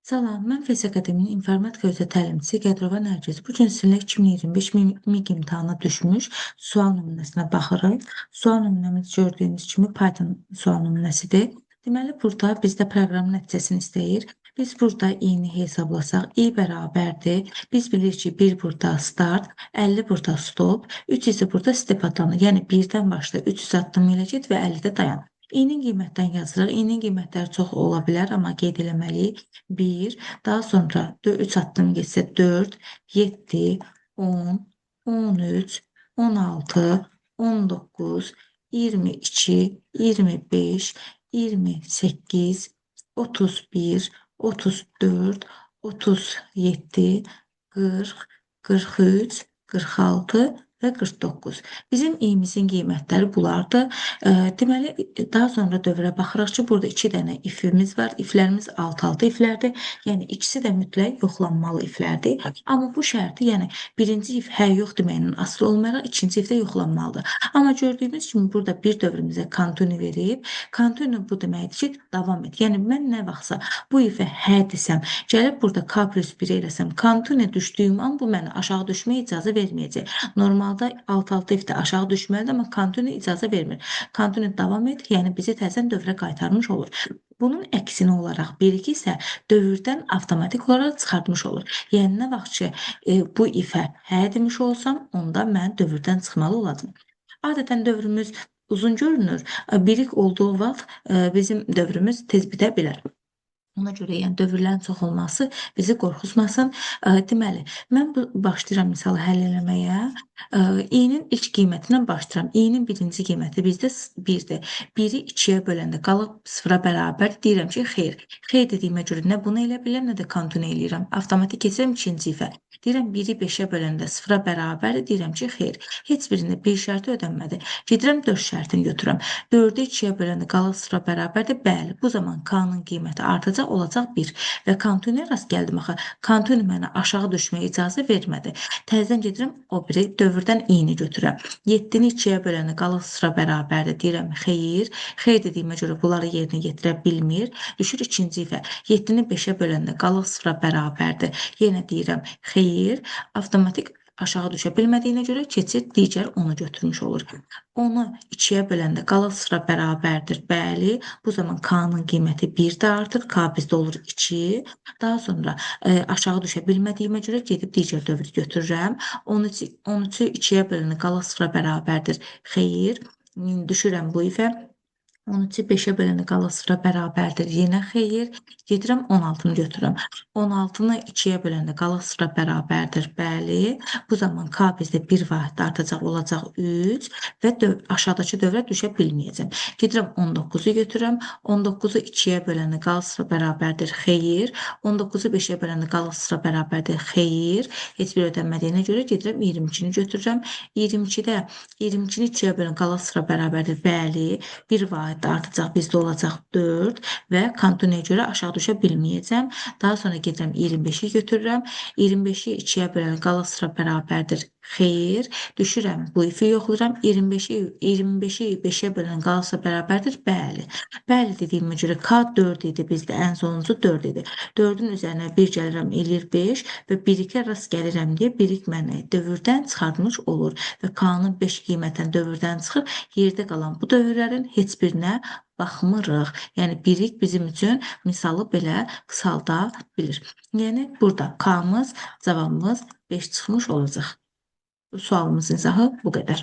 Salam, mən FES Akademinin informatika üzrə təlimçisi Qədrova Nərgiz. Bu gün sizinlə 2025 MİQ imtahana düşmüş sual nümunəsinə baxırıq. Sual nümunəmiz gördüyünüz kimi Python sual nümunəsidir. Deməli, burada bizdə proqramın nəticəsini istəyir. Biz burada i-ni hesablasaq, i bərabərdir. Biz bilirik ki, 1 burada start, 50 burada stop, 3 isə burada step adlanır. Yəni 1-dən başla 300 addım ilə get və 50-də dayan. İ-nin qiymətdən yazırıq. İ-nin qiymətləri çox ola bilər, amma qeyd eləməliyik. 1, daha sonra 3 addım getsə 4, 7, 10, 13, 16, 19, 22, 25, 28, 31, 34, 37, 40, 43, 46 və 49. Bizim i-mizin qiymətləri bunlardır. Deməli, daha sonra dövrə baxırıq ki, burada 2 dənə ifimiz var. İflərimiz alt-alta iflərdir. Yəni, ikisi də mütləq yoxlanmalı iflərdir. Amma bu şərti, yəni, birinci if hə yox deməklə asılı olmayaraq, ikinci if də yoxlanmalıdır. Amma gördüyümüz kimi, burada bir dövrümüzə continue verib. Continue bu deməkdir ki, davam et. Yəni, mən nə vaxtsa bu ifə hə desəm, gəlib burada k plus 1 eləsəm, continue düşdüyüm an bu mənə aşağı düşməyə icazə verməyəcək. Normalda alt-alta ifdə aşağı düşməlidir, amma continue icazə vermir. Continue davam et, yəni bizi təzən dövrə qaytarmış olur. Bunun əksinə olaraq 1-2 isə dövrdən avtomatik olaraq çıxartmış olur. Yəni nə vaxt ki, bu ifə hə demiş olsam, onda mən dövrdən çıxmalı olacağam. Adətən dövrümüz uzun görünür. Birik olduğu vaxt bizim dövrümüz tez bitə bilər. Ona görə yəni dövrlərin çox olması bizi qorxutmasın. Deməli, mən başlayıram misalı həll eləməyə. i-nin ilk qiymətindən başlayıram. i-nin birinci qiyməti bizdə 1-dir. 1-i 2-yə böləndə qalıb 0-a bərabər. Deyirəm ki, xeyr. Xeyr dediyimə görə nə bunu elə bilirəm, nə də continue eləyirəm. Avtomatik keçirəm ikinci ifə. Deyirəm 1-i 5-ə böləndə 0-a bərabər. Deyirəm ki, xeyr. Heç birində 1 şərti ödənmədi. Gedirəm 4 şərtini götürürəm. 4-ü 2-yə böləndə qalıb 0-a bərabərdir. Bəli, bu zaman k-nın qiyməti artacaq. Olacaq 1 və continue rast gəldim axı. Continue mənə aşağı düşməyə icazə vermədi. Təzədən gedirəm o biri dövrdən i-ni götürürəm. 7-ni 2-yə böləni qalır 0-a bərabərdir. Deyirəm xeyr. Xeyr dediyimə görə bunları yerinə yetirə bilmir. Düşür ikinci ifə. 7-ni 5-ə böləndə qalır 0-a bərabərdir. Yenə deyirəm xeyr. Avtomatik aşağı düşə bilmədiyinə görə keçir digər onu götürmüş olur. Onu 2-yə böləndə qalır 0-a bərabərdir. Bəli, bu zaman k-nın qiyməti 1 də artır. K bizdə olur 2. Daha sonra aşağı düşə bilmədiyimə görə gedib digər dövrü götürürəm. 13-ü 2-yə böləndə qalır 0-a bərabərdir. Xeyr, düşürəm bu ifə. 13-ü 5-ə böləndə qalır 0-a bərabərdir. Yenə xeyr. Gedirəm 16-nı götürürəm. 16-nı 2-yə böləndə qalır 0-a bərabərdir. Bəli. Bu zaman k bizdə 1 vahid artacaq, olacaq 3 və aşağıdakı dövrə düşə bilməyəcəm. Gedirəm 19-u götürürəm. 19-u 2-yə böləndə qalır 0-a bərabərdir. Xeyr. 19-u 5-ə böləndə qalır 0-a bərabərdir. Xeyr. Heç bir ödənmədiyinə görə gedirəm 22-ni götürürəm. 22-də 22-ni 2-yə böləndə qalır 0-a bərabərdir. Bəli. 1 vahid artacaq, bizdə olacaq 4 və continue-yə görə aşağı düşə bilməyəcəm. Daha sonra gedirəm 25-i götürürəm. 25-i 2-yə böləndə qalır 0-a bərabərdir. Xeyr. Düşürəm bu ifi yoxlayıram. 25-i 5-ə böləndə qalırsa bərabərdir. Bəli. Bəli dediyimə görə k 4 idi, bizdə ən sonuncu 4 idi. 4-ün üzərinə 1 gəlirəm, eləyir 5 və 1-2 rast gəlirəm deyə birik məni dövrdən çıxartmış olur və k-nın 5 qiymətən dövrdən çıxır. Yerdə qalan bu dövrlərin heç birinə baxmırıq. Yəni, birik bizim üçün misalı belə qısalda bilir. Yəni, burada k-mız, cavabımız 5 çıxmış olacaq. Sualımızın izahı bu qədər.